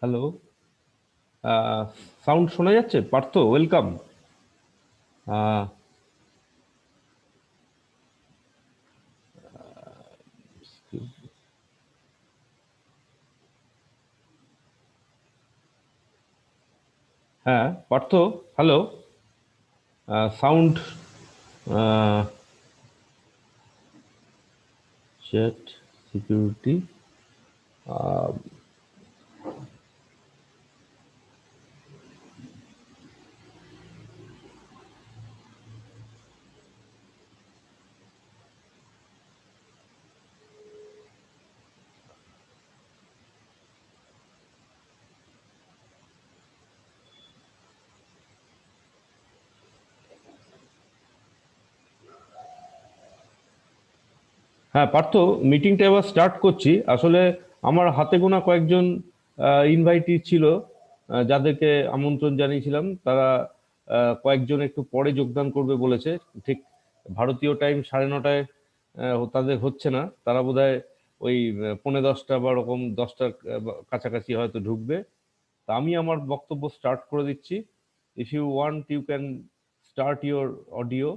Hello. Sound শোনা যাচ্ছে? Partha, welcome. হ্যাঁ Partha, hello. Sound, chat, security. হ্যাঁ পার্থ, মিটিংটা এবার স্টার্ট করছি। আসলে আমার হাতে গোনা কয়েকজন ইনভাইটি ছিল, যাদেরকে আমন্ত্রণ জানিয়েছিলাম। তারা কয়েকজন একটু পরে যোগদান করবে বলেছে। ঠিক ভারতীয় টাইম 9:30টায় তাদের হচ্ছে না। তারা বোধহয় ওই 9:45 বা ওরকম 10টার কাছাকাছি হয়তো ঢুকবে। তা আমি আমার বক্তব্য স্টার্ট করে দিচ্ছি। If you want you can start your audio,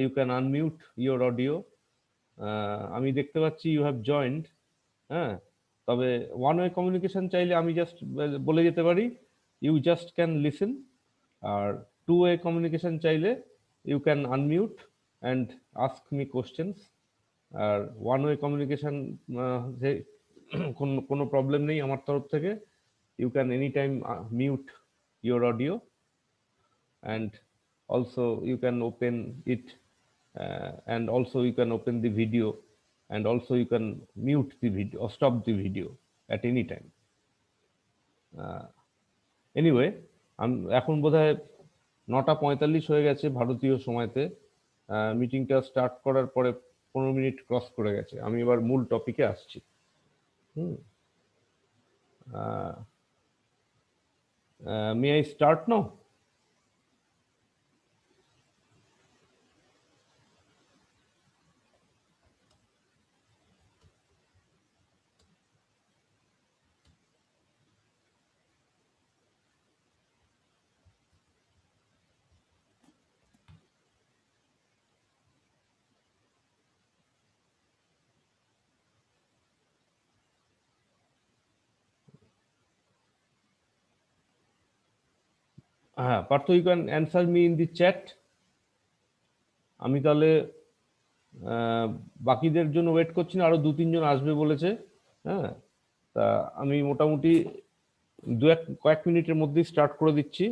you can unmute your audio. আমি দেখতে পাচ্ছি ইউ হ্যাভ জয়েন্ট। হ্যাঁ, তবে ওয়ান ওয়ে কমিউনিকেশন চাইলে আমি জাস্ট বলে যেতে পারি ইউ জাস্ট ক্যান লিসেন। আর টু ওয়ে কমিউনিকেশন চাইলে you can unmute and ask me questions. আর ওয়ান ওয়ে কমিউনিকেশন কোনো প্রবলেম নেই আমার তরফ থেকে। You can any time mute your audio, and also you can open it, and also you can open the video, and also you can mute the video or stop the video at any time. Anyway, এখন বোধহয় 9:45 হয়ে গেছে ভারতীয় সময়তে। মিটিংটা start করার পরে 15 minute cross করে গেছে। আমি এবার মূল টপিকে আসছি। May I start now? হ্যাঁ Partha, you can answer me in the chat. আমি তাহলে বাকিদের জন্য ওয়েট করছি না, আরো 2-3 জন আসবে বলেছে। হ্যাঁ, তা আমি মোটামুটি কয়েক মিনিটের মধ্যেই স্টার্ট করে দিচ্ছি।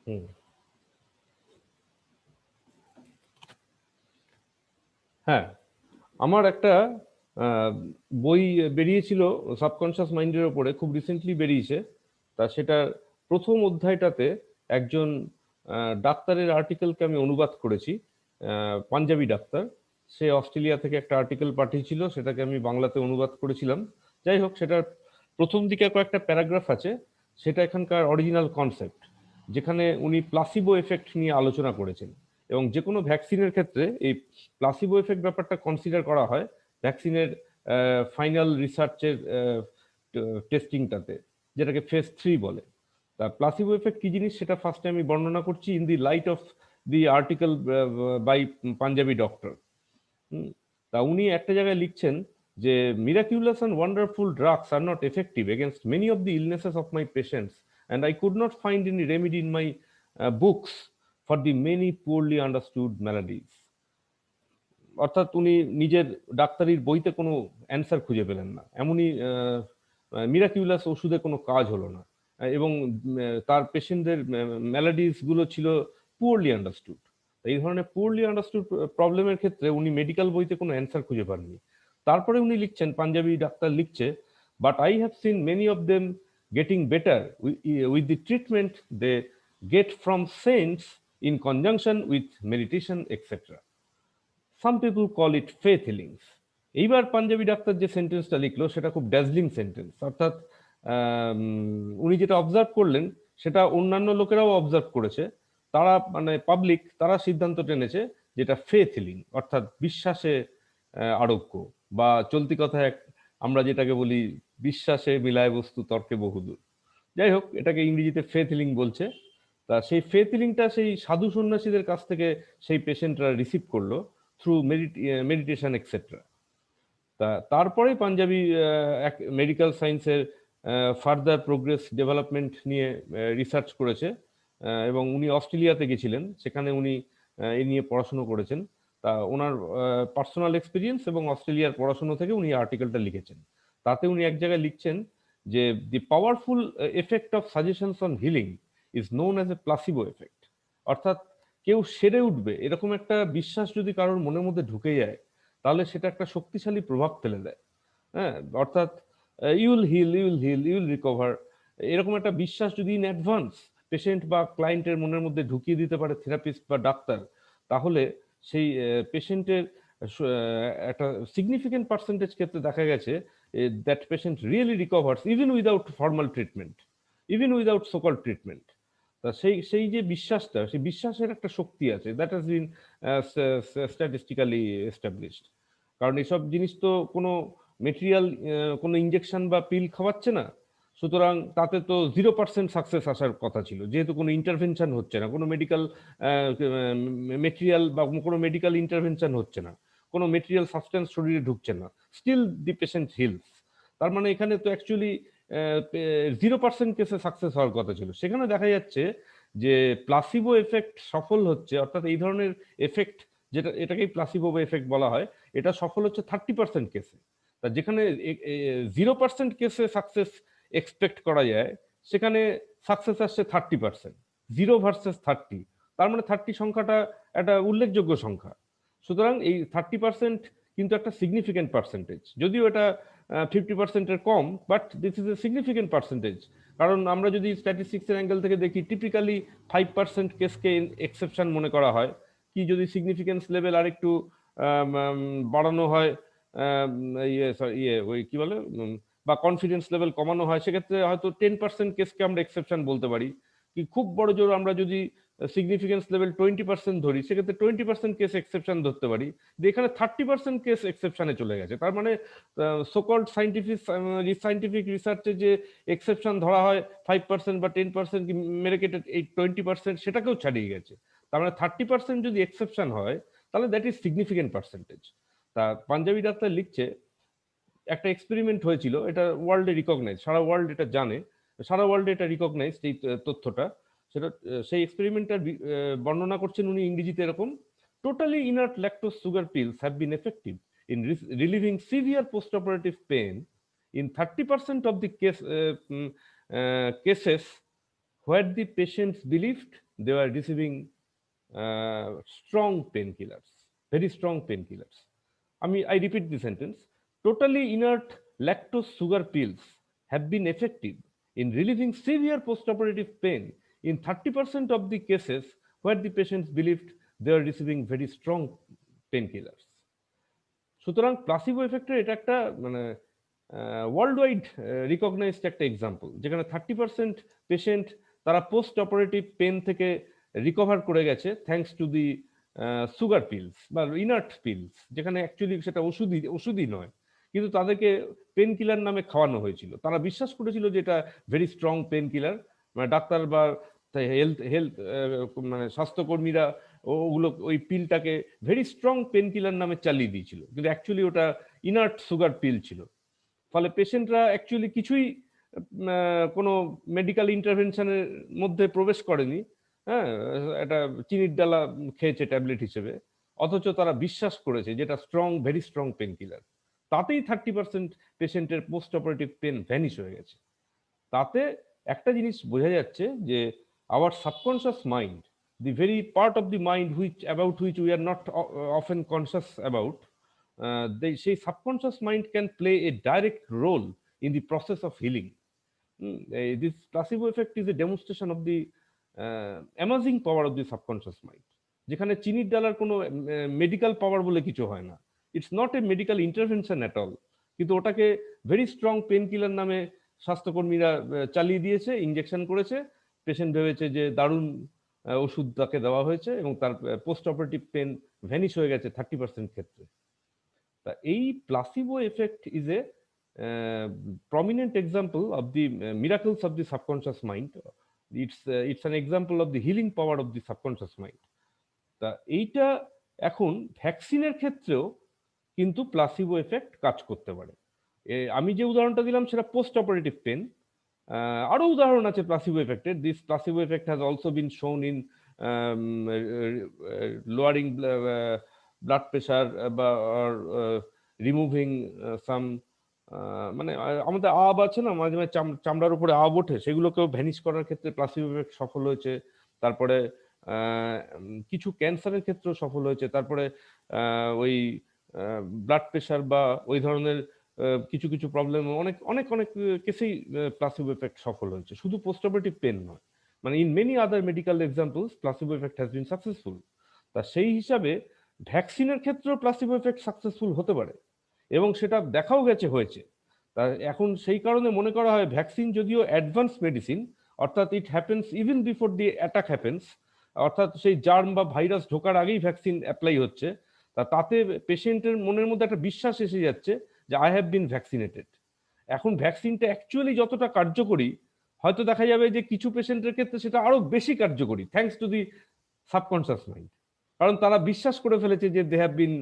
হুম। হ্যাঁ, আমার একটা আহ, বই বেরিয়েছিল সাবকনশিয়াস মাইন্ডের ওপরে, খুব রিসেন্টলি বেরিয়েছে। তা সেটার প্রথম অধ্যায়টাতে একজন ডাক্তারের আর্টিকেলকে আমি অনুবাদ করেছি। পাঞ্জাবি ডাক্তার, সে অস্ট্রেলিয়া থেকে একটা আর্টিকেল পাঠিয়েছিল, সেটাকে আমি বাংলাতে অনুবাদ করেছিলাম। যাই হোক, সেটার প্রথম দিকে কয়েকটা প্যারাগ্রাফ আছে, সেটা এখানকার অরিজিনাল কনসেপ্ট, যেখানে উনি প্লাসিবো এফেক্ট নিয়ে আলোচনা করেছেন। এবং যে কোনো ভ্যাকসিনের ক্ষেত্রে এই প্লাসিবো এফেক্ট ব্যাপারটা কনসিডার করা হয় ভ্যাকসিনের ফাইনাল রিসার্চের টেস্টিংটাতে, যেটাকে ফেজ 3 বলে। তা প্লাসিবো এফেক্ট কি জিনিস সেটা ফার্স্টে আমি বর্ণনা করছি in the light of the article by Punjabi doctor. তা উনি একটা জায়গায় লিখছেন যে miraculous and wonderful drugs are not effective against many of the illnesses of my patients, and I could not find any remedy in my books for the many poorly understood maladies. অর্থাৎ উনি নিজের ডাক্তারির বইতে কোনো answer খুঁজে পেলেন না, এমনই মিরাকিউলাস ওষুধে কোনো কাজ হলো না, এবং তার পেশেন্টদের ম্যালাডিস গুলো ছিল পুয়ারলি আন্ডারস্টুড। এই ধরনের পুয়ারলি আন্ডারস্টুড প্রবলেমের ক্ষেত্রে উনি মেডিকেল বইতে কোনো অ্যান্সার খুঁজে পাননি। তারপরে উনি লিখছেন, পাঞ্জাবি ডাক্তার লিখছে, but I have seen many of them getting better with the treatment they get from saints in conjunction with meditation etcetera. Some people call it faith healings. এইবার পাঞ্জাবি ডাক্তার যে সেন্টেন্সটা লিখলো সেটা খুব ড্যাজলিং সেন্টেন্স, অর্থাৎ উনি যেটা observe করলেন সেটা অন্যান্য লোকেরাও অবজার্ভ করেছে, তারা মানে পাবলিক, তারা সিদ্ধান্ত টেনেছে যেটা ফেথ হিলিং, অর্থাৎ বিশ্বাসে আরোগ্য, বা চলতি কথায় আমরা যেটাকে বলি বিশ্বাসে মিলায় বস্তু তর্কে বহুদূর। যাই হোক, এটাকে ইংরেজিতে ফেথ হিলিং বলছে। তা সেই ফেথ হিলিংটা সেই সাধু সন্ন্যাসীদের কাছ থেকে সেই পেশেন্টরা রিসিভ করলো থ্রু মেডিটেশন এক্সেট্রা। তা তারপরেই পাঞ্জাবি মেডিকেল সায়েন্সের ফার্দার প্রোগ্রেস ডেভেলপমেন্ট নিয়ে রিসার্চ করেছে, এবং উনি অস্ট্রেলিয়াতে গেছিলেন, সেখানে উনি এই নিয়ে পড়াশুনো করেছেন। তা ওনার পার্সোনাল এক্সপিরিয়েন্স এবং অস্ট্রেলিয়ার পড়াশুনো থেকে উনি আর্টিকেলটা লিখেছেন। তাতে উনি এক জায়গায় লিখছেন যে the powerful effect of suggestions on healing is known as a placebo effect. অর্থাৎ কেউ সেরে উঠবে এরকম একটা বিশ্বাস যদি কারোর মনের মধ্যে ঢুকে যায়, তাহলে সেটা একটা শক্তিশালী প্রভাব ফেলে দেয়। হ্যাঁ, অর্থাৎ ইউল হিল, ইউল হিল, ইউল রিকভার, এরকম একটা বিশ্বাস যদি ইন অ্যাডভান্স পেশেন্ট বা ক্লায়েন্টের মনের মধ্যে ঢুকিয়ে দিতে পারে থেরাপিস্ট বা ডাক্তার, তাহলে সেই পেশেন্টের একটা সিগনিফিকেন্ট পার্সেন্টেজ ক্ষেত্রে দেখা গেছে that patient really রিকভার্স even without formal treatment, even without সোকল treatment. তা সেই সেই যে বিশ্বাসটা, সেই বিশ্বাসের একটা শক্তি আছে, that has been statistically established. কারণ এসব জিনিস তো কোনো মেটেরিয়াল, কোনো ইঞ্জেকশন বা পিল খাওয়াচ্ছে না, সুতরাং তাতে তো 0% সাকসেস আসার কথা ছিল, যেহেতু কোনো ইন্টারভেনশন হচ্ছে না, কোনো মেডিকেল মেটেরিয়াল বা কোনো মেডিকেল ইন্টারভেনশন হচ্ছে না, কোনো মেটেরিয়াল সাবস্টেন্স শরীরে ঢুকছে না, স্টিল দি পেশেন্ট হিলস। তার মানে এখানে তো অ্যাকচুয়ালি 0% কেসে সাকসেস হওয়ার কথা ছিল, সেখানে দেখা যাচ্ছে যে প্লাসিবো এফেক্ট সফল হচ্ছে, অর্থাৎ এই ধরনের এফেক্ট, যেটা এটাকেই প্লাসিবো এফেক্ট বলা হয়, এটা সফল হচ্ছে 30% কেসে। তা যেখানে 0% কেসে সাকসেস এক্সপেক্ট করা যায়, সেখানে সাকসেস আসছে 30%, 0 ভার্সেস 30। তার মানে 30 সংখ্যাটা একটা উল্লেখযোগ্য সংখ্যা। সুতরাং এই 30% কিন্তু একটা সিগনিফিকেন্ট পার্সেন্টেজ, যদিও এটা 50%-এর কম, but this is a significant percentage. কারণ আমরা যদি স্ট্যাটিস্টিক্সের অ্যাঙ্গেল থেকে দেখি, টিপিক্যালি 5% কেসকে এক্সেপশন মনে করা হয়। কি যদি সিগনিফিকেন্স লেভেল আরেকটু বাড়ানো হয়, ওই কি বলে, বা কনফিডেন্স লেভেল কমানো হয়, সেক্ষেত্রে হয়তো 10% কেসকে আমরা এক্সেপশন বলতে পারি। কি খুব বড় জোর আমরা যদি সিগনিফিকেন্স লেভেল 20% ধরি, সেক্ষেত্রে 20% কেস এক্সেপশন ধরতে পারি। এখানে 30% কেস এক্সেপশনে চলে গেছে। তার মানে সোকল্ড সাইন্টিফিক রিসার্চে যে এক্সেপশন ধরা হয় 5% বা 10% কি মেরেকেটেড এই 20%, সেটাকেও ছাড়িয়ে গেছে। তার মানে 30% যদি এক্সেপশন হয়, তাহলে দ্যাট ইজ সিগনিফিকেন্ট পার্সেন্টেজ। তা পাঞ্জাবি ডাক্তার লিখছে একটা এক্সপেরিমেন্ট হয়েছিল, এটা ওয়ার্ল্ডে রিকগনাইজ, সারা ওয়ার্ল্ড এটা জানে, সারা ওয়ার্ল্ডে এটা রিকগনাইজ এই তথ্যটা। সেটা সেই এক্সপেরিমেন্টটার বর্ণনা করছেন উনি ইংরেজিতে এরকম: totally inert lactose sugar pills have been effective in relieving severe post operative pain in 30% of the cases where the patients believed they were receiving strong painkillers, very strong painkillers. I repeat the sentence: totally inert lactose sugar pills have been effective in relieving severe postoperative pain in 30% of the cases where the patients believed they are receiving very strong painkillers. সুতরাং placebo এফেক্টের এটা একটা মানে world wide recognised একটা example, যেখানে 30% patient তারা post operative pen থেকে recover করে গেছে thanks to the sugar pills বা ইনার্ট পিলস, যেখানে অ্যাকচুয়ালি সেটা ওষুধই নয়, কিন্তু তাদেরকে পেন কিলার নামে খাওয়ানো হয়েছিল। তারা বিশ্বাস করেছিল যে এটা ভেরি স্ট্রং পেন কিলার, মানে ডাক্তার বা হেলথ হেলথ মানে স্বাস্থ্যকর্মীরা ওগুলো ওই পিলটাকে ভেরি স্ট্রং পেন কিলার নামে চালিয়ে দিয়েছিল, কিন্তু অ্যাকচুয়ালি ওটা ইনার্ট সুগার পিল ছিল। ফলে পেশেন্টরা অ্যাকচুয়ালি কিছুই কোনো মেডিকেল ইন্টারভেনশনের মধ্যে প্রবেশ করেনি, হ্যাঁ, একটা চিনির ডালা খেয়েছে ট্যাবলেট হিসেবে, অথচ তারা বিশ্বাস করেছে যেটা strong, very strong pain killer, তাতেই 30% পেশেন্টের পোস্ট অপারেটিভ পেন ভ্যানিশ হয়ে গেছে। তাতে একটা জিনিস বোঝা যাচ্ছে যে our subconscious mind, the very part of the mind which we are not often conscious about, সেই subconscious mind can play a direct role in the process of healing. This placebo effect is a demonstration of the amazing power of the subconscious mind, যেখানে চিনির ডালার কোনো medical পাওয়ার বলে কিছু হয় না, it's not a medical intervention at all, কিন্তু ওটাকে very strong pain killer নামে স্বাস্থ্যকর্মীরা চালিয়ে দিয়েছে, ইঞ্জেকশন করেছে, পেশেন্ট ভেবেছে যে দারুণ ওষুধ তাকে দেওয়া হয়েছে এবং তার পোস্ট অপারেটিভ পেন ভ্যানিশ হয়ে গেছে 30% ক্ষেত্রে। তা এই placebo effect is a prominent example of the miracles of the subconscious mind. It's an example of the healing power of the subconscious mind. তা এইটা এখন ভ্যাকসিনের ক্ষেত্রেও কিন্তু প্লাসিবো এফেক্ট কাজ করতে পারে। আমি যে উদাহরণটা দিলাম সেটা পোস্ট অপারেটিভ পেন, আরো উদাহরণ আছে প্লাসিবো এফেক্টের। This placebo effect has also been shown in lowering blood pressure বা রিমুভিং সাম, মানে আমাদের আব আছে না, মাঝে মাঝে চামড়ার উপরে আব ওঠে, সেগুলোকেও ভ্যানিশ করার ক্ষেত্রে প্লাসিবো এফেক্ট সফল হয়েছে। তারপরে কিছু ক্যান্সারের ক্ষেত্রেও সফল হয়েছে। তারপরে ওই ব্লাড প্রেশার বা ওই ধরনের কিছু কিছু প্রবলেম অনেক অনেক অনেক কেসেই প্লাসিবো এফেক্ট সফল হয়েছে, শুধু পোস্ট অপারেটিভ পেন নয়, মানে in many other medical examples placebo effect has been successful. তা সেই হিসাবে ভ্যাকসিনের ক্ষেত্রেও প্লাসিবো এফেক্ট সাকসেসফুল হতে পারে এবং সেটা দেখাও গেছে হয়েছে। তা এখন সেই কারণে মনে করা হয় ভ্যাকসিন যদিও অ্যাডভান্স মেডিসিন, অর্থাৎ it happens even before the attack happens, অর্থাৎ সেই জার্ম বা ভাইরাস ঢোকার আগেই ভ্যাকসিন অ্যাপ্লাই হচ্ছে, তাতে পেশেন্টের মনের মধ্যে একটা বিশ্বাস এসে যাচ্ছে যে আই হ্যাভ বিন ভ্যাকসিনেটেড। এখন ভ্যাকসিনটা অ্যাকচুয়ালি যতটা কার্যকরী, হয়তো দেখা যাবে যে কিছু পেশেন্টের ক্ষেত্রে সেটা আরো বেশি কার্যকরী, thanks to the subconscious mind, কারণ তারা বিশ্বাস করে ফেলেছে যে they have been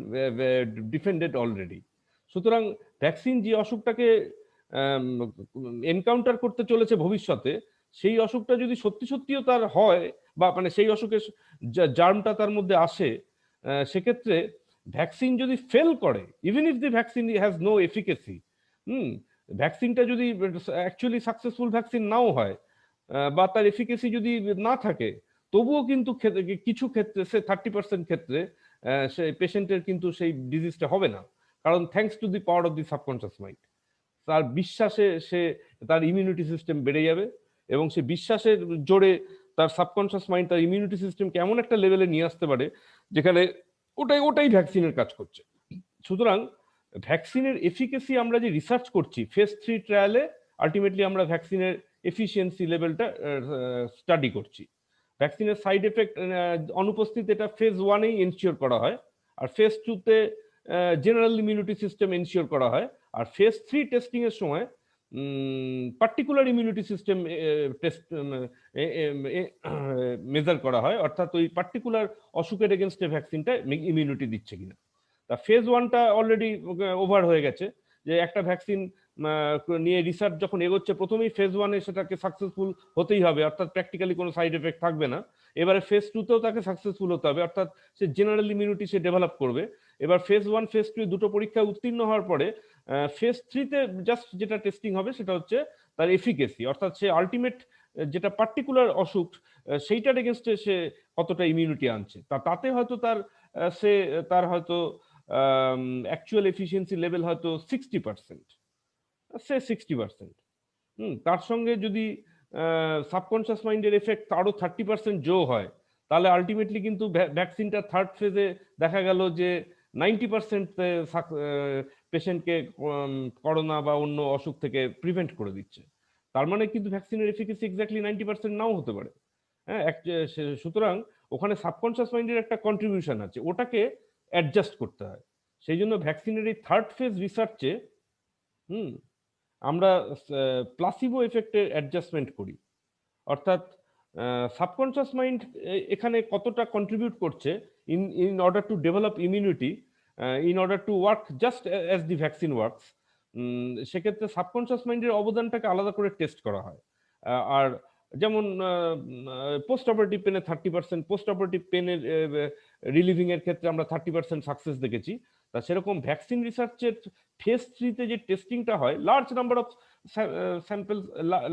defended already. সুতরাং ভ্যাকসিন যে অসুখটাকে এনকাউন্টার করতে চলেছে ভবিষ্যতে, সেই অসুখটা যদি সত্যি সত্যিও তার হয় বা মানে সেই অসুখের জার্মটা তার মধ্যে আসে, সেক্ষেত্রে ভ্যাকসিন যদি ফেল করে, even if the vaccine has no efficacy, ভ্যাকসিনটা যদি অ্যাকচুয়ালি সাকসেসফুল ভ্যাকসিন নাও হয় বা তার এফিকেসি যদি না থাকে, তবুও কিন্তু কিছু ক্ষেত্রে সে 30% ক্ষেত্রে সেই পেশেন্টের কিন্তু সেই ডিজিজটা হবে না, কারণ thanks to the power of the subconscious mind, তার বিশ্বাসে সে তার ইমিউনিটি সিস্টেম বেড়ে যাবে এবং সে বিশ্বাসের জোরে তার সাবকনশিয়াস মাইন্ড তার ইমিউনিটি সিস্টেমকে এমন একটা লেভেলে নিয়ে আসতে পারে যেখানে ওটাই ওটাই ভ্যাকসিনের কাজ করছে। সুতরাং ভ্যাকসিনের এফিকেসি আমরা যে রিসার্চ করছি ফেজ 3 ট্রায়ালে, আলটিমেটলি আমরা ভ্যাকসিনের এফিসিয়েন্সি লেভেলটা স্টাডি করছি। ভ্যাকসিনের সাইড এফেক্ট অনুপস্থিত এটা ফেজ 1-এই এনশিওর করা হয়, আর ফেজ 2-তে জেনারেল ইমিউনিটি সিস্টেম এনশিওর করা হয়, আর ফেজ 3 টেস্টিং এর সময় particular immunity system test measure করা হয়, অর্থাৎ ওই পার্টিকুলার অসুখের এগেনস্টে ভ্যাকসিনটা ইমিউনিটি দিচ্ছে কিনা। তা ফেজ 1টা অলরেডি ওভার হয়ে গেছে, যে একটা ভ্যাকসিন নিয়ে রিসার্চ যখন এগোচ্ছে প্রথমেই ফেজ 1-এ সেটাকে সাকসেসফুল হতেই হবে, অর্থাৎ প্র্যাকটিক্যালি কোনো সাইড এফেক্ট থাকবে না। এবারে ফেজ 2-তেও তাকে সাকসেসফুল হতে হবে, অর্থাৎ সে জেনারেল ইমিউনিটি সে ডেভেলপ করবে। এবার ফেজ 1 ফেজ 2 দুটো পরীক্ষায় উত্তীর্ণ হওয়ার পরে ফেজ 3-তে জাস্ট যেটা টেস্টিং হবে সেটা হচ্ছে তার এফিকেসি, অর্থাৎ সে আলটিমেট যেটা পার্টিকুলার অসুখ সেইটার এগেনস্টে সে কতটা ইমিউনিটি আনছে, তাতে হয়তো তার হয়তো অ্যাকচুয়াল এফিসিয়েন্সি লেভেল হয়তো 60%, সে 60%। তার সঙ্গে যদি সাবকনশিয়াস মাইন্ডের এফেক্ট আরো 30% যোগ হয়, তাহলে আলটিমেটলি কিন্তু ভ্যাকসিনটা থার্ড ফেজে দেখা গেল যে 90% পেশেন্টকে করোনা বা অন্য অসুখ থেকে প্রিভেন্ট করে দিচ্ছে। তার মানে কিন্তু ভ্যাকসিনের এফিকেসি এক্স্যাক্টলি 90% নাও হতে পারে। হ্যাঁ, সুতরাং ওখানে সাবকনশিয়াস মাইন্ডের একটা কন্ট্রিবিউশন আছে, ওটাকে অ্যাডজাস্ট করতে হয়। সেই জন্য ভ্যাকসিনের এই থার্ড ফেজ রিসার্চে আমরা প্লাসিবো এফেক্টের অ্যাডজাস্টমেন্ট করি, অর্থাৎ সাবকনশিয়াস মাইন্ড এখানে কতটা কন্ট্রিবিউট করছে in order to develop immunity, in order to work just as the vaccine works. সেক্ষেত্রে সাবকনশিয়াস মাইন্ডের অবদানটাকে আলাদা করে টেস্ট করা হয়। আর যেমন পোস্ট অপারেটিভ পেনে 30%, পোস্ট অপারেটিভ পেনের রিলিভিং এর ক্ষেত্রে আমরা 30% সাকসেস দেখেছি। তা সেরকম ভ্যাকসিন রিসার্চের ফেজ 3-তে যে টেস্টিংটা হয়, large number of sample,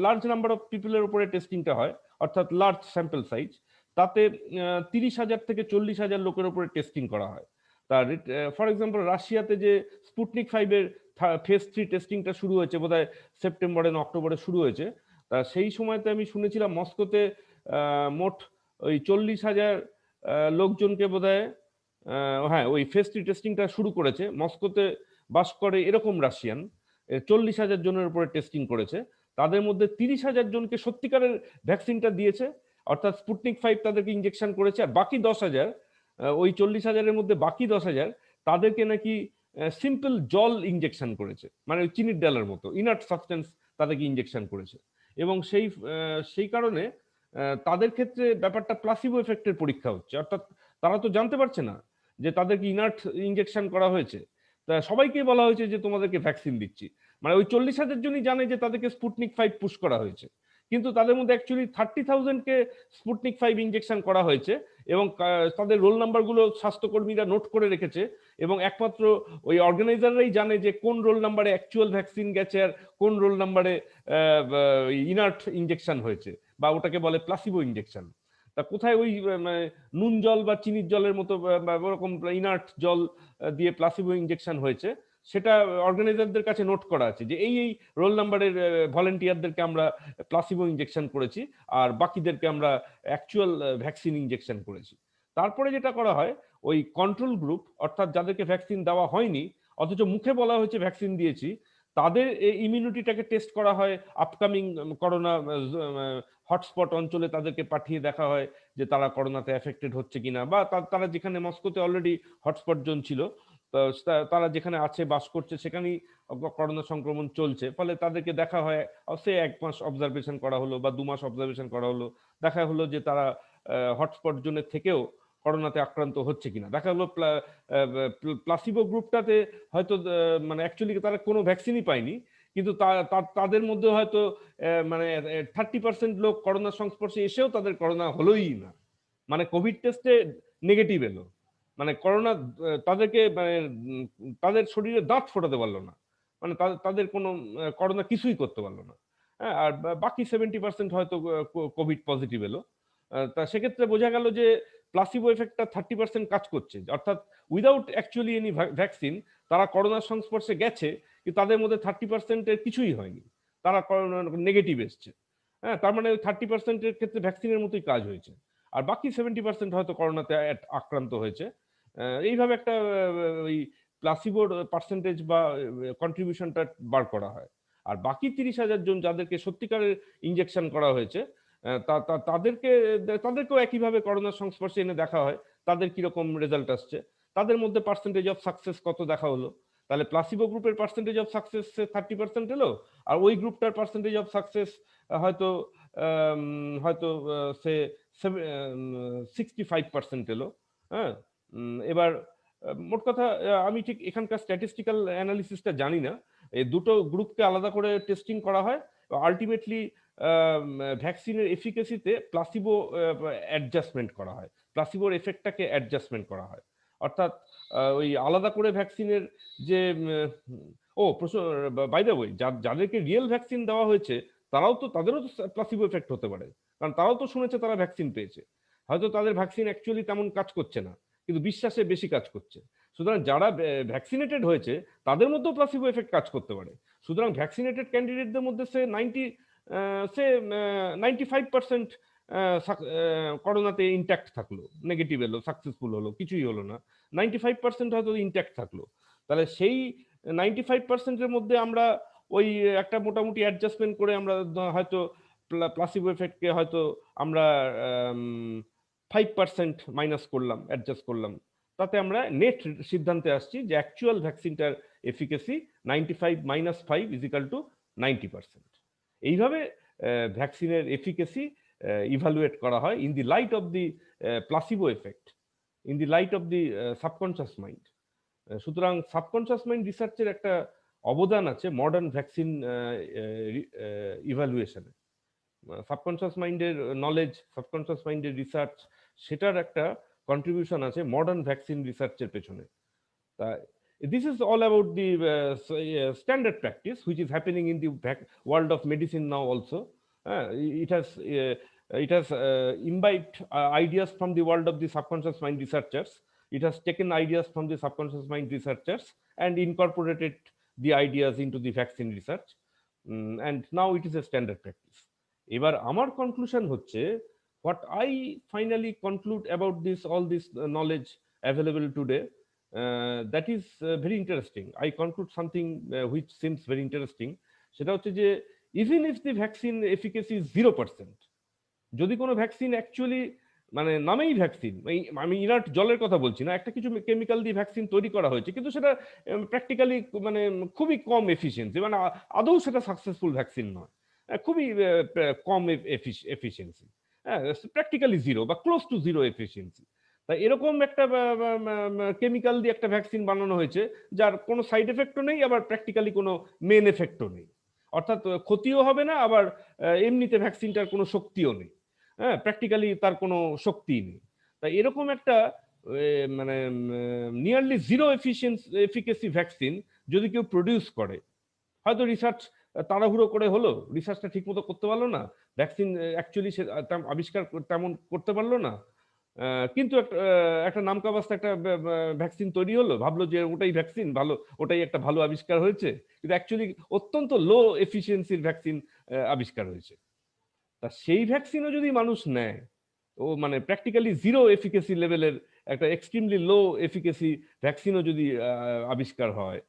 large number of পিপলের উপরে টেস্টিংটা হয়, অর্থাৎ লার্জ স্যাম্পল সাইজ, তাতে 30,000 থেকে 40,000 লোকের উপরে টেস্টিং করা হয়। তার ফর এক্সাম্পল রাশিয়াতে যে স্পুটনিক 5-এর ফেজ 3 টেস্টিংটা শুরু হয়েছে বোধহয় সেপ্টেম্বরে না অক্টোবরে শুরু হয়েছে। তা সেই সময়তে আমি শুনেছিলাম মস্কোতে মোট ওই 40,000 লোকজনকে বোধহয়, হ্যাঁ, ওই ফেজ 3 টেস্টিংটা শুরু করেছে। মস্কোতে বাস করে এরকম রাশিয়ান 40,000 জনের উপরে টেস্টিং করেছে। তাদের মধ্যে 30,000 জনকে সত্যিকারের ভ্যাকসিনটা দিয়েছে, অর্থাৎ স্পুটনিক 5 তাদেরকে ইঞ্জেকশন করেছে। আর বাকি 10,000, ওই 40,000-এর মধ্যে বাকি 10,000 তাদেরকে নাকি সিম্পল জল ইঞ্জেকশন করেছে, মানে ওই চিনির ডালের মতো ইনার্ট সাবস্টেন্স তাদেরকে ইঞ্জেকশন করেছে। এবং সেই কারণে তাদের ক্ষেত্রে ব্যাপারটা প্লাসিবো এফেক্টের পরীক্ষা হচ্ছে, অর্থাৎ তারা তো জানতে পারছে না যে তাদেরকে ইনার্ট ইঞ্জেকশন করা হয়েছে। তা সবাইকে বলা হয়েছে যে তোমাদেরকে ভ্যাকসিন দিচ্ছি, মানে ওই 40,000 জনই জানে যে তাদেরকে স্পুটনিক 5 পুশ করা হয়েছে, কিন্তু তাদের মধ্যে অ্যাকচুয়ালি 30,000-কে স্পুটনিক 5 ইঞ্জেকশন করা হয়েছে। এবং তাদের রোল নাম্বারগুলো স্বাস্থ্যকর্মীরা নোট করে রেখেছে, এবং একমাত্র ওই অর্গানাইজাররাই জানে যে কোন রোল নাম্বারে অ্যাকচুয়াল ভ্যাকসিন গেছে আর কোন রোল নাম্বারে ইনার্ট ইঞ্জেকশন হয়েছে, বা ওটাকে বলে প্লাসিবো ইঞ্জেকশন। তা কোথায় ওই মানে নুন জল বা চিনির জলের মতো বা ওরকম ইনার্ট জল দিয়ে প্লাসিবো ইঞ্জেকশন হয়েছে, সেটা অর্গানাইজারদের কাছে নোট করা আছে যে এই রোল নাম্বারের ভলেন্টিয়ারদেরকে আমরা প্লাসিবো ইঞ্জেকশন করেছি, আর বাকিদেরকে আমরা অ্যাকচুয়াল ভ্যাকসিন ইঞ্জেকশন করেছি। তারপরে যেটা করা হয়, ওই কন্ট্রোল গ্রুপ, অর্থাৎ যাদেরকে ভ্যাকসিন দেওয়া হয়নি অথচ মুখে বলা হয়েছে ভ্যাকসিন দিয়েছি, তাদের ইমিউনিটিটাকে টেস্ট করা হয়। আপকামিং করোনা হটস্পট অঞ্চলে তাদেরকে পাঠিয়ে দেখা হয় যে তারা করোনাতে এফেক্টেড হচ্ছে কিনা, বা তারা যেখানে মস্কোতে অলরেডি হটস্পট জোন ছিল, তারা যেখানে আছে বাস করছে সেখানেই করোনা সংক্রমণ চলছে, ফলে তাদেরকে দেখা হয়। সে 1 মাস অবজারভেশন করা হলো বা 2 মাস অবজারভেশন করা হলো, দেখা হলো যে তারা হটস্পট জোনের থেকেও করোনাতে আক্রান্ত হচ্ছে কিনা। দেখা হলো প্লাসিবো গ্রুপটাতে হয়তো মানে অ্যাকচুয়ালি তারা কোনো ভ্যাকসিনই পায়নি, কিন্তু তাদের মধ্যে হয়তো মানে 30% লোক করোনার সংস্পর্শে এসেও তাদের করোনা হলোই না, মানে কোভিড টেস্টে নেগেটিভ এলো, মানে করোনা তাদেরকে মানে তাদের শরীরে দাঁত ফোটাতে পারলো না, মানে তাদের কোনো করোনা কিছুই করতে পারলো না। হ্যাঁ, আর বাকি 70% হয়তো কোভিড পজিটিভ এলো। তা সেক্ষেত্রে বোঝা গেল যে প্লাসিবো এফেক্টটা 30% কাজ করছে, অর্থাৎ উইদাউট অ্যাকচুয়ালি এনি ভ্যাকসিন তারা করোনার সংস্পর্শে গেছে, কিন্তু তাদের মধ্যে 30%-এর কিছুই হয়নি, তারা নেগেটিভ এসছে। হ্যাঁ, তার মানে ওই 30%-এর ক্ষেত্রে ভ্যাকসিনের মতোই কাজ হয়েছে, আর বাকি 70% হয়তো করোনাতে আক্রান্ত হয়েছে। এইভাবে একটা ওই প্লাসিবোর পার্সেন্টেজ বা কন্ট্রিবিউশনটা বার করা হয়। আর বাকি 30,000 জন যাদেরকে সত্যিকারের ইঞ্জেকশন করা হয়েছে, তাদেরকেও একইভাবে করোনার সংস্পর্শে এনে দেখা হয় তাদের কিরকম রেজাল্ট আসছে, তাদের মধ্যে পার্সেন্টেজ অফ সাকসেস কত দেখা হলো। তাহলে প্লাসিবো গ্রুপের পার্সেন্টেজ অফ সাকসেস 30% এলো, আর ওই গ্রুপটার পার্সেন্টেজ অফ সাকসেস হয়তো হয়তো সে 65% এলো। হ্যাঁ, এবার মোট কথা আমি ঠিক এখানকার স্ট্যাটিস্টিক্যাল অ্যানালিসিসটা জানি না। এই দুটো গ্রুপকে আলাদা করে টেস্টিং করা হয়, আলটিমেটলি ভ্যাকসিনের এফিকেসিতে প্লাসিবো অ্যাডজাস্টমেন্ট করা হয়, প্লাসিবোর এফেক্টটাকে অ্যাডজাস্টমেন্ট করা হয়। অর্থাৎ ওই আলাদা করে ভ্যাকসিনের যে ও প্রশ্ন, বাই দ্য ওয়ে, যাদেরকে রিয়েল ভ্যাকসিন দেওয়া হয়েছে তাদেরও তো প্লাসিবো এফেক্ট হতে পারে, কারণ তারাও তো শুনেছে তারা ভ্যাকসিন পেয়েছে, হয়তো তাদের ভ্যাকসিন অ্যাকচুয়ালি তেমন কাজ করছে না, কিন্তু বিশ্বাসে বেশি কাজ করছে। সুতরাং যারা ভ্যাকসিনেটেড হয়েছে তাদের মধ্যেও প্লাসিবো এফেক্ট কাজ করতে পারে। সুতরাং ভ্যাকসিনেটেড ক্যান্ডিডেটদের মধ্যে সে 95% করোনাতে ইনট্যাক্ট থাকলো, নেগেটিভ এলো, সাকসেসফুল হলো, কিছুই হলো না, 95% হয়তো ইনট্যাক্ট থাকলো। তাহলে সেই 95%-এর মধ্যে আমরা ওই একটা মোটামুটি অ্যাডজাস্টমেন্ট করে আমরা হয়তো প্লাসিবো এফেক্টকে হয়তো আমরা 5% মাইনাস করলাম, অ্যাডজাস্ট করলাম, তাতে আমরা নেট সিদ্ধান্তে আসছি যে অ্যাকচুয়াল ভ্যাকসিনটার এফিকেসি 95 - 5 = 90%। এইভাবে ভ্যাকসিনের এফিকেসি ইভালুয়েট করা হয় in the light of the placebo effect, in the light of the subconscious mind. সুতরাং সাবকনশিয়াস মাইন্ড রিসার্চের একটা অবদান আছে মডার্ন ভ্যাকসিন ইভ্যালুয়েশনে। সাবকনশিয়াস মাইন্ডের নলেজ, সাবকনশিয়াস মাইন্ডের রিসার্চ, সেটার একটা কন্ট্রিবিউশন আছে মডার্ন ভ্যাকসিন রিসার্চের পেছনে। This is all about the standard practice which is happening in the world of medicine now also. It has imbibed ideas from the world of the subconscious mind researchers. It has taken ideas from the subconscious mind researchers and incorporated the ideas into the vaccine research. And now it is a standard practice. এবার আমার conclusion হচ্ছে, what I finally conclude about all this knowledge available today, that is very interesting. I conclude something which seems very interesting. সেটা হচ্ছে যে even if the vaccine efficacy is 0%, যদি কোনো vaccine actually মানে নামেই ভ্যাকসিন, আমি inert জলের কথা বলছি না, একটা কিছু কেমিক্যাল দিয়ে ভ্যাকসিন তৈরি করা হয়েছে, কিন্তু সেটা প্র্যাকটিক্যালি মানে খুবই কম এফিসিয়েন্সি, মানে আদৌ সেটা সাকসেসফুল ভ্যাকসিন নয়, খুবই কম এফিসিয়েন্সি, হ্যাঁ, প্র্যাকটিক্যালি জিরো বা ক্লোজ টু জিরো এফিসিয়েন্সি। তাই এরকম একটা কেমিক্যাল দিয়ে একটা ভ্যাকসিন বানানো হয়েছে যার কোনো সাইড এফেক্টও নেই, আবার প্র্যাকটিক্যালি কোনো মেন এফেক্টও নেই, অর্থাৎ ক্ষতিও হবে না, আবার এমনিতে ভ্যাকসিনটার কোনো শক্তিও নেই, হ্যাঁ, প্র্যাকটিক্যালি তার কোনো শক্তিই নেই। তাই এরকম একটা মানে নিয়ারলি জিরো এফিকেসি ভ্যাকসিন যদি কেউ প্রডিউস করে, হয়তো রিসার্চ তাড়াহুড়ো করে হলো, রিসার্চটা ঠিক মতো করতে পারলো না, ভ্যাকসিন অ্যাকচুয়ালি সে আবিষ্কার তেমন করতে পারলো না, কিন্তু একটা নামকাবাস্তা একটা ভ্যাকসিন তৈরি হলো, ভাবলো যে ওটাই ভ্যাকসিন ভালো, ওটাই একটা ভালো আবিষ্কার হয়েছে, কিন্তু অ্যাকচুয়ালি অত্যন্ত লো এফিসিয়েন্সির ভ্যাকসিন আবিষ্কার হয়েছে। তা সেই ভ্যাকসিনও যদি মানুষ নেয়, ও মানে প্র্যাকটিক্যালি জিরো এফিকেসি লেভেলের একটা এক্সট্রিমলি লো এফিকেসি ভ্যাকসিনও যদি আবিষ্কার হয়,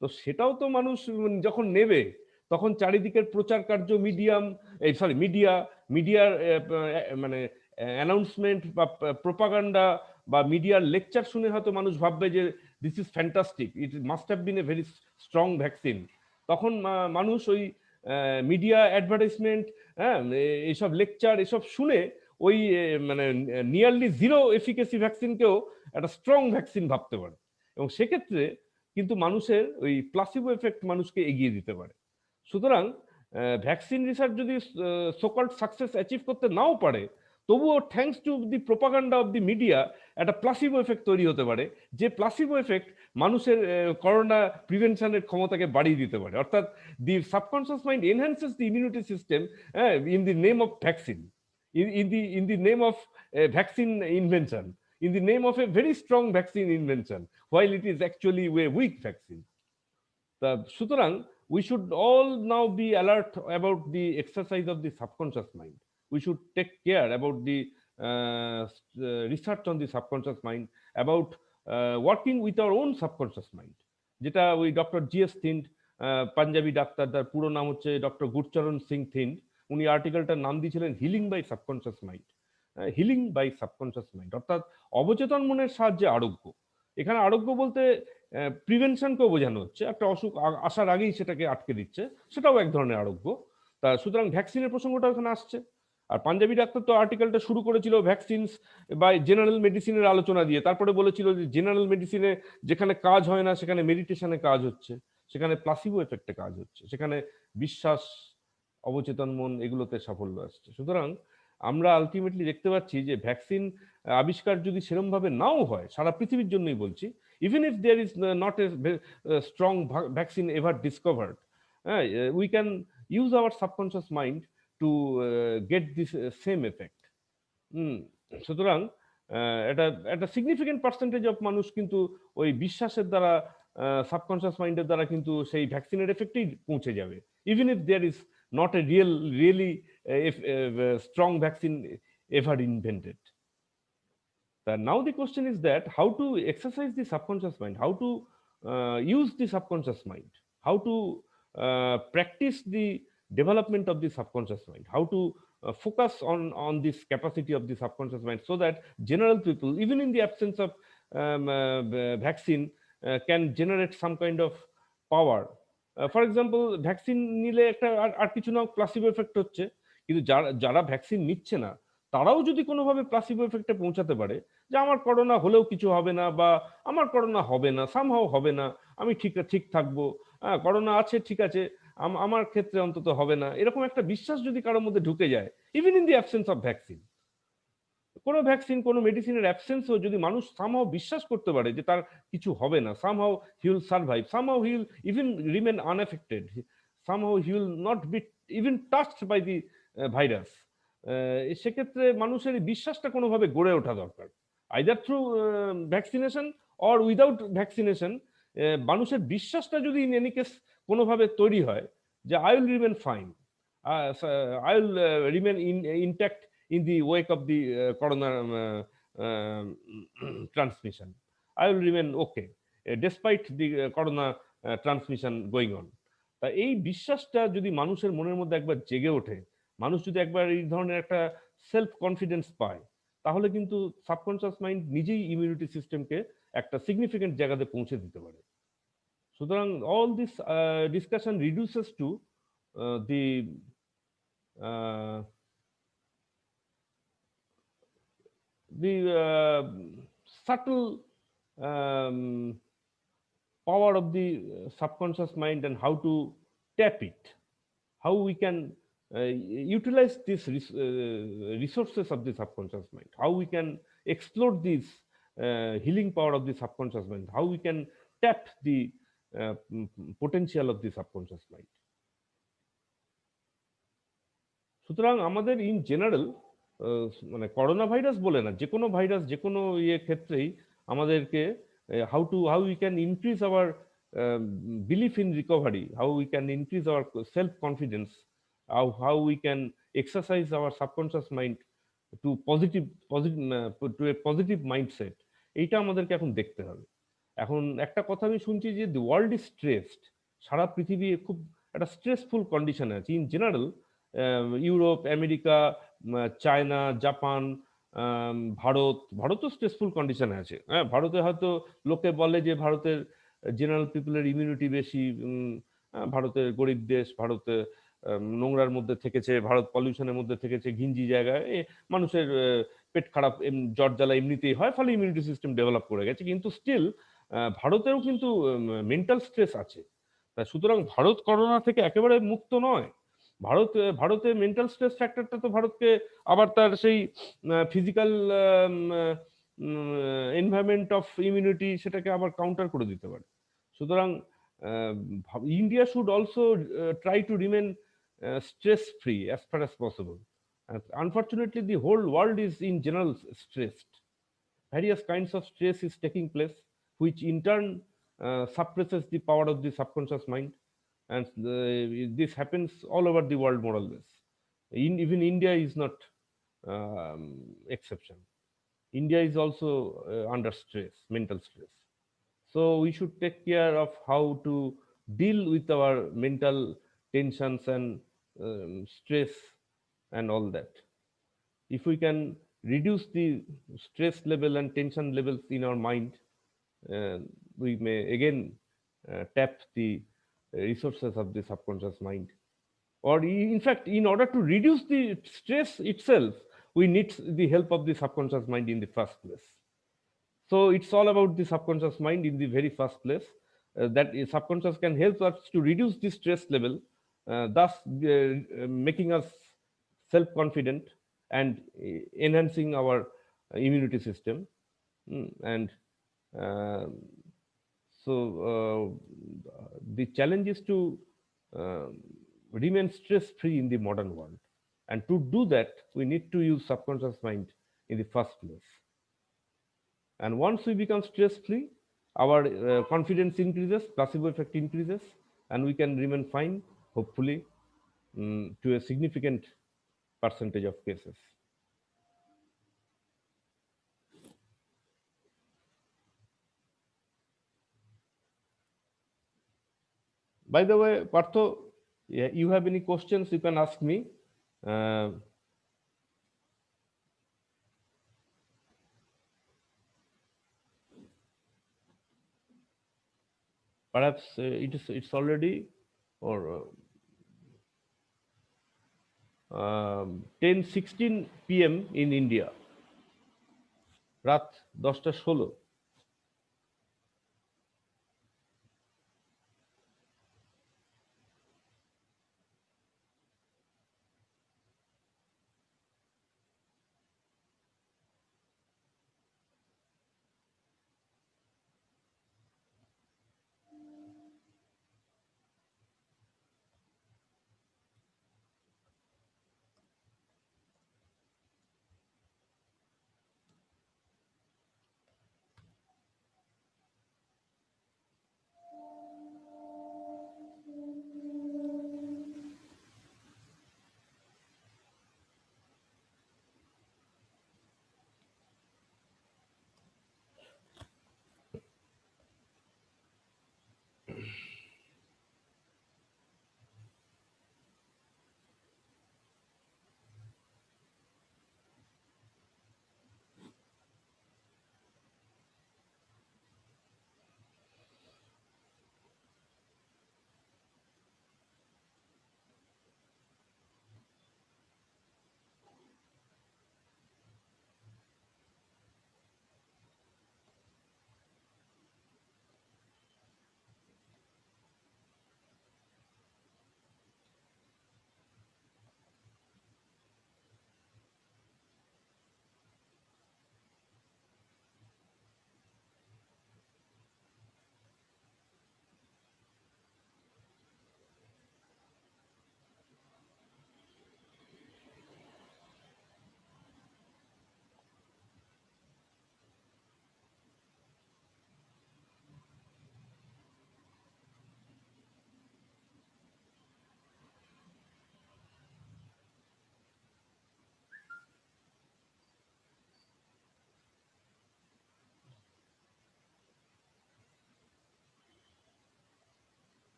তো সেটাও তো মানুষ যখন নেবে, তখন চারিদিকের প্রচার কার্য, মিডিয়ার মানে অ্যানাউন্সমেন্ট বা প্রোপাগান্ডা বা মিডিয়ার লেকচার শুনে হয়তো মানুষ ভাববে যে this is fantastic, it must have been a very strong vaccine. তখন মানুষ ওই মিডিয়া অ্যাডভার্টাইজমেন্ট, হ্যাঁ, এইসব লেকচার এসব শুনে ওই মানে নিয়ারলি জিরো এফিকেসি ভ্যাকসিনকেও একটা স্ট্রং ভ্যাকসিন ভাবতে পারে, এবং সেক্ষেত্রে কিন্তু মানুষের ওই প্লাসিবো এফেক্ট মানুষকে এগিয়ে দিতে পারে। সুতরাং ভ্যাকসিন রিসার্চ যদি সোকল্ড সাকসেস অ্যাচিভ করতে নাও পারে, তবুও thanks to the propaganda of the media একটা প্লাসিবো এফেক্ট তৈরি হতে পারে, যে প্লাসিবো এফেক্ট মানুষের করোনা প্রিভেনশনের ক্ষমতাকে বাড়িয়ে দিতে পারে। অর্থাৎ the subconscious mind enhances the immunity system in the name of vaccine, in the name of vaccine invention, in the name of a very strong vaccine invention, while it is actually a weak vaccine. সুতরাং we should all now be alert about the exercise of the subconscious mind. We should take care about the research on the subconscious mind, about working with our own subconscious mind, যেটা ওই doctor GS থিন্ড, panjabi doctor, তার পুরো নাম হচ্ছে doctor গুরচরণ Singh থিন্ড, উনি আর্টিকেলটার নাম দিয়েছিলেন healing by subconscious mind. Healing by subconscious mind অর্থাৎ অবচেতন মনের সাহায্যে আরোগ্য। এখানে আরোগ্য বলতে প্রিভেনশনকেও বোঝানো হচ্ছে, একটা অসুখ আসার আগেই সেটাকে আটকে দিচ্ছে, সেটাও এক ধরনের আরোগ্য। তা সুতরাং ভ্যাকসিনের প্রসঙ্গটা ওখানে আসছে। আর পাঞ্জাবি ডাক্তার তো আর্টিকেলটা শুরু করেছিল ভ্যাকসিনস বা জেনারেল মেডিসিনের আলোচনা দিয়ে, তারপরে বলেছিল যে জেনারেল মেডিসিনে যেখানে কাজ হয় না সেখানে মেডিটেশনে কাজ হচ্ছে, সেখানে প্লাসিবো এফেক্টে কাজ হচ্ছে, সেখানে বিশ্বাস, অবচেতন মন, এগুলোতে সাফল্য আসছে। সুতরাং আমরা আলটিমেটলি দেখতে পাচ্ছি যে ভ্যাকসিন আবিষ্কার যদি সেরকম ভাবে নাও হয়, সারা পৃথিবীর জন্যই বলছি, even if there is not a strong vaccine ever discovered, we can use our subconscious mind to get this same effect. সুতরাং এটা একটা সিগনিফিকেন্ট পার্সেন্টেজ অফ মানুষ কিন্তু ওই বিশ্বাসের দ্বারা, সাবকনশিয়াস মাইন্ডের দ্বারা কিন্তু সেই ভ্যাকসিনের এফেক্টেই পৌঁছে যাবে, even if there is not a really strong vaccine ever invented. Now the question is that how to exercise the subconscious mind, how to use the subconscious mind, how to practice the development of the subconscious mind, how to focus on this capacity of the subconscious mind, so that general people, even in the absence of vaccine, can generate some kind of power. For example vaccine নিলে একটা আর কিছু না, placebo effect হচ্ছে, কিন্তু যারা vaccine নিচ্ছে না তারাও যদি কোনোভাবে প্লাসিবো এফেক্টে পৌঁছাতে পারে, যে আমার করোনা হলেও কিছু হবে না, বা আমার করোনা হবে না, সামহাও হবে না, আমি ঠিক ঠিক থাকবো, হ্যাঁ করোনা আছে ঠিক আছে, আমার ক্ষেত্রে অন্তত হবে না, এরকম একটা বিশ্বাস যদি কারোর মধ্যে ঢুকে যায়, even in the absence of vaccine, কোনো ভ্যাকসিন কোনো মেডিসিনের অ্যাবসেন্সও যদি মানুষ সামহাও বিশ্বাস করতে পারে যে তার কিছু হবে না, somehow he will survive, somehow he will even remain unaffected, somehow he will not be even touched by the virus, সেক্ষেত্রে মানুষের এই বিশ্বাসটা কোনোভাবে গড়ে ওঠা দরকার, either through vaccination or without vaccination. মানুষের বিশ্বাসটা যদি ইন এনি কেস কোনোভাবে তৈরি হয় যে I will remain fine, I will remain intact in the wake of the corona transmission. I will remain okay despite the corona transmission going on. তা এই বিশ্বাসটা যদি মানুষের মনের মধ্যে একবার জেগে ওঠে, মানুষ যদি একবার এই ধরনের একটা সেলফ কনফিডেন্স পায়, তাহলে কিন্তু সাবকনশিয়াস মাইন্ড নিজেই ইমিউনিটি সিস্টেমকে একটা সিগনিফিকেন্ট জায়গাতে পৌঁছে দিতে পারে। সুতরাং all this discussion reduces to the subtle um, power of the subconscious mind and how to tap it, how we can utilize these resources of the subconscious mind, how we can explore this healing power of the subconscious mind, how we can tap the potential of the subconscious mind. সুতরাং আমাদের in general মানে corona virus বলে না, যে কোনো virus যে কোনো ক্ষেত্রেই আমাদেরকে how we can increase our belief in recovery, how we can increase our self confidence, how we can exercise our subconscious mind to positive positive to a positive mindset, এইটা আমাদেরকে এখন দেখতে হবে। এখন একটা কথা আমি শুনছি যে দি ওয়ার্ল্ড ইজ স্ট্রেসড, সারা পৃথিবী খুব একটা স্ট্রেসফুল কন্ডিশনে আছে in general, Europe, America, China, Japan, ভারতও স্ট্রেসফুল কন্ডিশনে আছে। হ্যাঁ, ভারতে হয়তো লোকে বলে যে ভারতের জেনারেল পিপলের ইমিউনিটি বেশি, ভারতের গরিব দেশ, ভারতে নোংরার মধ্যে থেকেছে, ভারত পলিউশনের মধ্যে থেকেছে, ঘিঞ্জি জায়গায় মানুষের পেট খারাপ, জ্বর জ্বালা এমনিতেই হয়, ফলে ইমিউনিটি সিস্টেম ডেভেলপ করে গেছে, কিন্তু স্টিল ভারতেও কিন্তু মেন্টাল স্ট্রেস আছে। তা সুতরাং ভারত করোনা থেকে একেবারে মুক্ত নয়। ভারতে মেন্টাল স্ট্রেস ফ্যাক্টরটা তো ভারতকে আবার তার সেই ফিজিক্যাল এনভায়রনমেন্ট অফ ইমিউনিটি সেটাকে আবার কাউন্টার করে দিতে পারে। সুতরাং India should also try to remain stress free as far as possible. Unfortunately, the whole world is in general stressed. Various kinds of stress is taking place, which in turn suppresses the power of the subconscious mind, and this happens all over the world more or less. Even India is not exception. India is also under stress, mental stress. So we should take care of how to deal with our mental tensions and stress and all that. If we can reduce the stress level and tension levels in our mind, uh, we may again tap the resources of the subconscious mind. Or in fact, in order to reduce the stress itself, we need the help of the subconscious mind in the first place. So it's all about the subconscious mind in the very first place. That is, subconscious can help us to reduce the stress level, thus making us self-confident and enhancing our immunity system. And uh, the challenge is to uh, remain stress-free in the modern world. And to do that, we need to use subconscious mind in the first place. And once we become stress free, our confidence increases, placebo effect increases, and we can remain fine, hopefully, to a significant percentage of cases. By the way, Partho, yeah, you have any questions, you can ask me. Uh, Perhaps it's already or 10:16 p.m. in India, রাত 10টা 16।